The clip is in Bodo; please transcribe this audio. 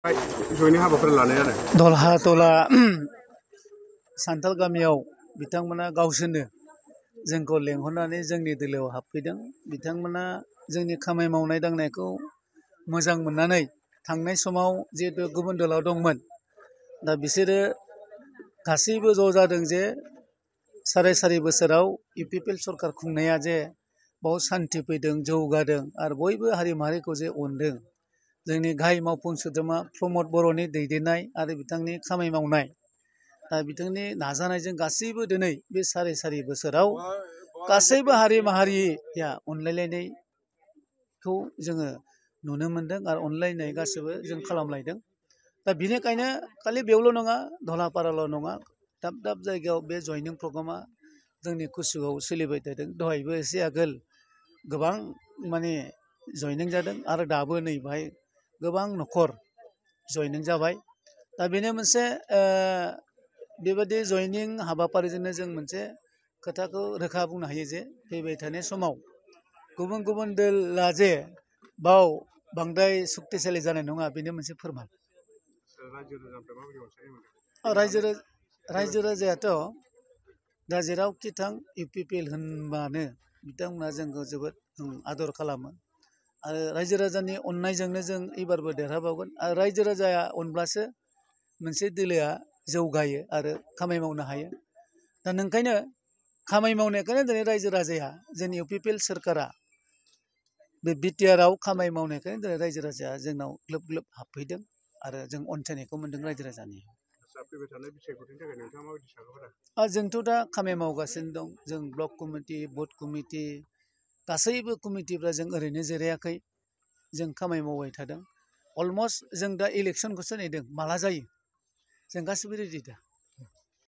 जयैनो हाबाफारि लानाय आरो दलहा सान्थाल गामियाव बिथांमोना गावसोरनो जोंखौ लेंहरनानै जोंनि दोलोआव हाबफैदों। बिथांमोना जोंनि खामानि मावनाय दांनायखौ मोजां मोननानै थांनाय समाव जिहेतु गुबुन दोलोआव दंमोन, दा बिसोरो गासैबो ज' जादों जे साराय बोसोराव इउपिपिएल सरकार खुंनाया जे बहुत सान्थि फैदों, जौगादों आरो बयबो हारि माहारिखौ जे अनदों। जोंनि गाहाय मावफुं सोद्रोमा प्रमद बर'नि दैदेननाय आरो बिथांनि खामानि मावनाय, दा बिथांनि नाजानायजों गासैबो दिनै बे साराय बोसोराव गासैबो हारि माहारिया अनलायलायनायखौ जोङो नुनो मोन्दों आरो अनलायनाय गासैबो जों खालामलायदों। दा बिनिखायनो खालि बेयावल' नङा, धलापाराल' नङा, दाब दाब जायगायाव बे जयनिं प्रग्रामा जोंनि कुसुगाव सोलिबाय थादों। दहायबो एसे आगोल गोबां माने जयनिं जादों आरो दाबो नै बाहाय गोबां न'खर जयनिं जाबाय। दा बेनो मोनसे बेबायदि जयनिं हाबाफारिजोंनो जों मोनसे खोथाखौ रोखा बुंनो हायो जे फैबाय थानाय समाव गुबुन गुबुन दोला जे बाव बांद्राय सक्तिशालि जानाय नङा, बेनो मोनसे फोरमान। रायजो राजायाथ' दा जेरावखि थां इउपिपिएल होनबानो बिथांमोना जोंखौ जोबोद आदर खालामो आरो रायजो राजानि अननायजोंनो जों एबारबो देरहाबावगोन। आरो रायजो राजाया अनब्लासो मोनसे दोलोआ जौगायो आरो खामानि मावनो हायो। दा नोंखायनो खामानि मावनायखायनो दिनै रायजो राजाया जोंनि इउपिपिएल सोरखारा बे बिटिआरआव खामानि मावनायखायनो दिनै रायजो राजाया जोंनाव ग्लोब ग्लोब हाबफैदों आरो जों अनसायनायखौ मोन्दों रायजो राजानि। फैबाय थानाय बिसायख'थिनि थाखाय नोंथाङा माबायदि सानहरो? जोंथ' दा खामानि मावगासिनो दं। जों ब्लक कमिटि, बुथ कमिटि, गासैबो कमिटिफ्रा जों ओरैनो जिरायाखै, जों खामानि मावबाय थादों। अलमस्ट जों दा इलेक्सनखौसो नेदों, माला जायो। जों गासिबो रेडि दा।